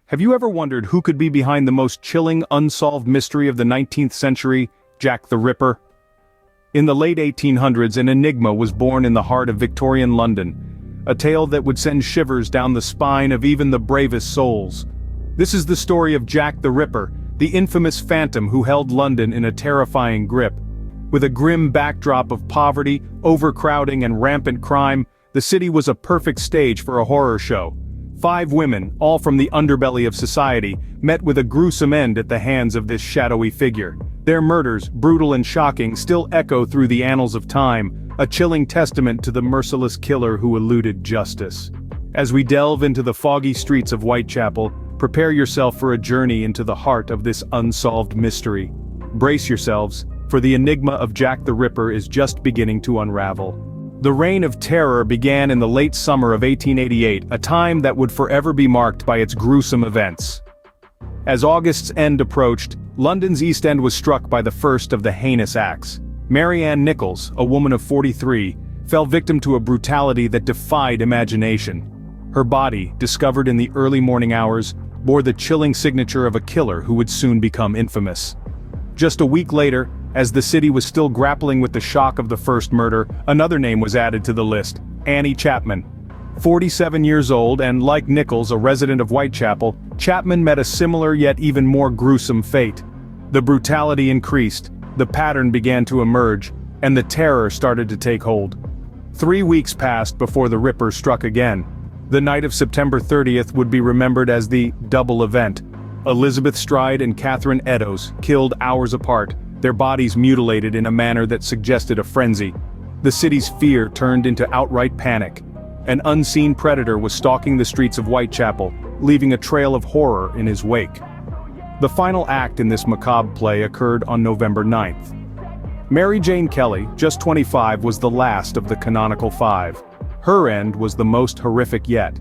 Have you ever wondered who could be behind the most chilling, unsolved mystery of the 19th century, Jack the Ripper? In the late 1800s, an enigma was born in the heart of Victorian London, a tale that would send shivers down the spine of even the bravest souls. This is the story of Jack the Ripper, the infamous phantom who held London in a terrifying grip. With a grim backdrop of poverty, overcrowding, and rampant crime, the city was a perfect stage for a horror show. 5 women, all from the underbelly of society, met with a gruesome end at the hands of this shadowy figure. Their murders, brutal and shocking, still echo through the annals of time, a chilling testament to the merciless killer who eluded justice. As we delve into the foggy streets of Whitechapel, prepare yourself for a journey into the heart of this unsolved mystery. Brace yourselves, for the enigma of Jack the Ripper is just beginning to unravel. The Reign of Terror began in the late summer of 1888, a time that would forever be marked by its gruesome events. As August's end approached, London's East End was struck by the first of the heinous acts. Mary Ann Nichols, a woman of 43, fell victim to a brutality that defied imagination. Her body, discovered in the early morning hours, bore the chilling signature of a killer who would soon become infamous. Just a week later, as the city was still grappling with the shock of the first murder, another name was added to the list: Annie Chapman. 47 years old and, like Nichols, a resident of Whitechapel, Chapman met a similar yet even more gruesome fate. The brutality increased, the pattern began to emerge, and the terror started to take hold. 3 weeks passed before the Ripper struck again. The night of September 30th would be remembered as the double event. Elizabeth Stride and Catherine Eddowes, killed hours apart, their bodies mutilated in a manner that suggested a frenzy. The city's fear turned into outright panic. An unseen predator was stalking the streets of Whitechapel, leaving a trail of horror in his wake. The final act in this macabre play occurred on November 9th. Mary Jane Kelly, just 25, was the last of the canonical 5. Her end was the most horrific yet.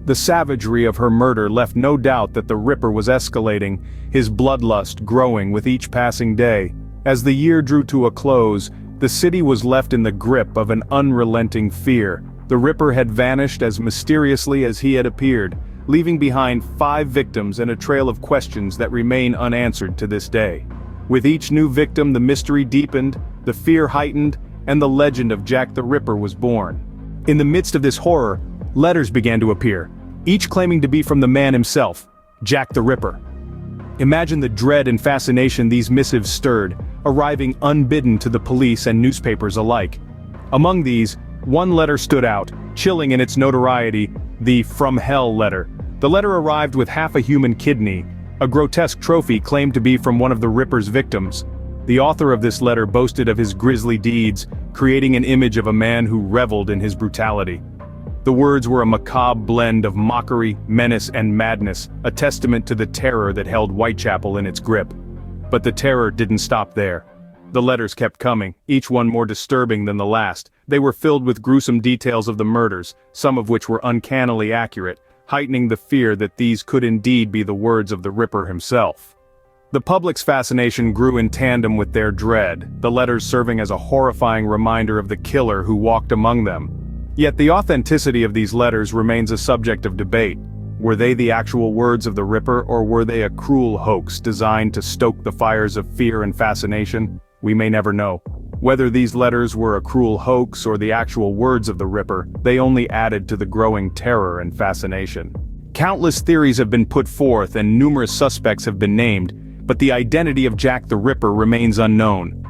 The savagery of her murder left no doubt that the Ripper was escalating, his bloodlust growing with each passing day. As the year drew to a close, the city was left in the grip of an unrelenting fear. The Ripper had vanished as mysteriously as he had appeared, leaving behind 5 victims and a trail of questions that remain unanswered to this day. With each new victim, the mystery deepened, the fear heightened, and the legend of Jack the Ripper was born. In the midst of this horror, letters began to appear, each claiming to be from the man himself, Jack the Ripper. Imagine the dread and fascination these missives stirred, arriving unbidden to the police and newspapers alike. Among these, one letter stood out, chilling in its notoriety, the "From Hell" letter. The letter arrived with half a human kidney, a grotesque trophy claimed to be from one of the Ripper's victims. The author of this letter boasted of his grisly deeds, creating an image of a man who reveled in his brutality. The words were a macabre blend of mockery, menace, and madness, a testament to the terror that held Whitechapel in its grip. But the terror didn't stop there. The letters kept coming, each one more disturbing than the last. They were filled with gruesome details of the murders, some of which were uncannily accurate, heightening the fear that these could indeed be the words of the Ripper himself. The public's fascination grew in tandem with their dread, the letters serving as a horrifying reminder of the killer who walked among them. Yet the authenticity of these letters remains a subject of debate. Were they the actual words of the Ripper, or were they a cruel hoax designed to stoke the fires of fear and fascination? We may never know. Whether these letters were a cruel hoax or the actual words of the Ripper, they only added to the growing terror and fascination. Countless theories have been put forth and numerous suspects have been named, but the identity of Jack the Ripper remains unknown.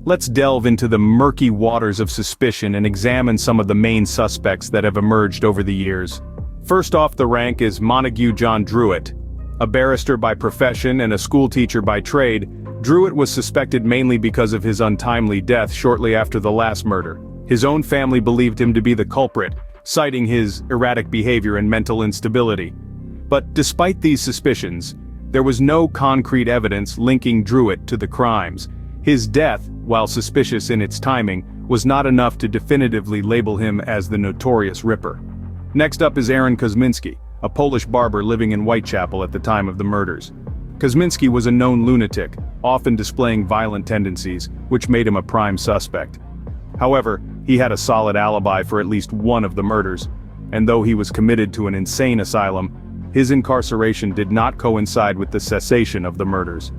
Let's delve into the murky waters of suspicion and examine some of the main suspects that have emerged over the years. First off the rank is Montague John Druitt. A barrister by profession and a schoolteacher by trade, Druitt was suspected mainly because of his untimely death shortly after the last murder. His own family believed him to be the culprit, citing his erratic behavior and mental instability. But despite these suspicions, there was no concrete evidence linking Druitt to the crimes. His death, while suspicious in its timing, was not enough to definitively label him as the notorious Ripper. Next up is Aaron Kosminski, a Polish barber living in Whitechapel at the time of the murders. Kosminski was a known lunatic, often displaying violent tendencies, which made him a prime suspect. However, he had a solid alibi for at least one of the murders, and though he was committed to an insane asylum, his incarceration did not coincide with the cessation of the murders.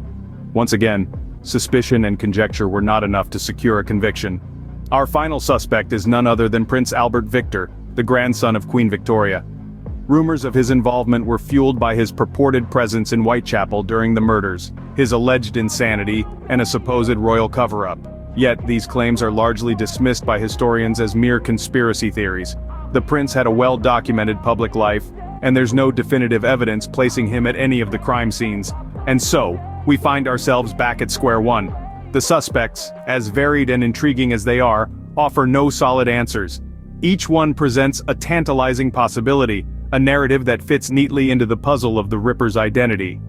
Once again, suspicion and conjecture were not enough to secure a conviction. Our final suspect is none other than Prince Albert Victor, the grandson of Queen Victoria. Rumors of his involvement were fueled by his purported presence in Whitechapel during the murders, his alleged insanity, and a supposed royal cover-up. Yet, these claims are largely dismissed by historians as mere conspiracy theories. The prince had a well-documented public life, and there's no definitive evidence placing him at any of the crime scenes. And so, we find ourselves back at square one. The suspects, as varied and intriguing as they are, offer no solid answers. Each one presents a tantalizing possibility, a narrative that fits neatly into the puzzle of the Ripper's identity.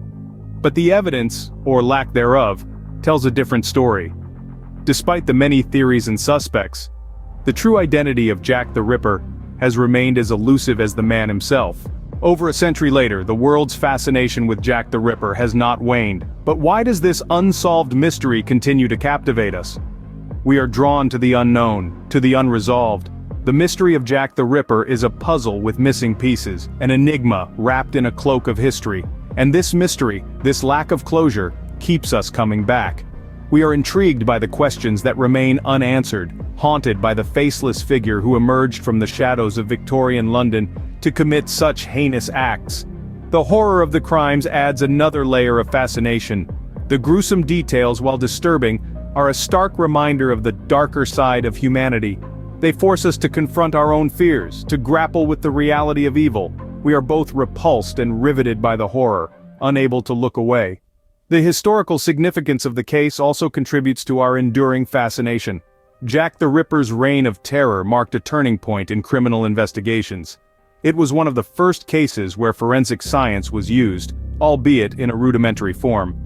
But the evidence, or lack thereof, tells a different story. Despite the many theories and suspects, the true identity of Jack the Ripper has remained as elusive as the man himself. Over a century later, the world's fascination with Jack the Ripper has not waned. But why does this unsolved mystery continue to captivate us? We are drawn to the unknown, to the unresolved. The mystery of Jack the Ripper is a puzzle with missing pieces, an enigma wrapped in a cloak of history. And this mystery, this lack of closure, keeps us coming back. We are intrigued by the questions that remain unanswered, haunted by the faceless figure who emerged from the shadows of Victorian London to commit such heinous acts. The horror of the crimes adds another layer of fascination. The gruesome details, while disturbing, are a stark reminder of the darker side of humanity. They force us to confront our own fears, to grapple with the reality of evil. We are both repulsed and riveted by the horror, unable to look away. The historical significance of the case also contributes to our enduring fascination. Jack the Ripper's reign of terror marked a turning point in criminal investigations. It was one of the first cases where forensic science was used, albeit in a rudimentary form.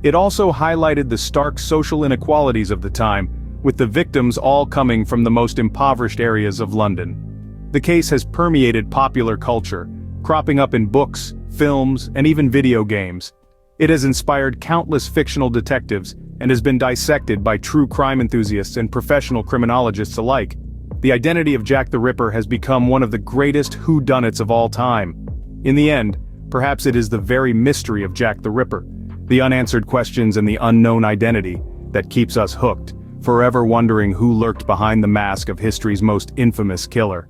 It also highlighted the stark social inequalities of the time, with the victims all coming from the most impoverished areas of London. The case has permeated popular culture, cropping up in books, films, and even video games. It has inspired countless fictional detectives and has been dissected by true crime enthusiasts and professional criminologists alike. The identity of Jack the Ripper has become one of the greatest whodunits of all time. In the end, perhaps it is the very mystery of Jack the Ripper, the unanswered questions and the unknown identity, that keeps us hooked, forever wondering who lurked behind the mask of history's most infamous killer.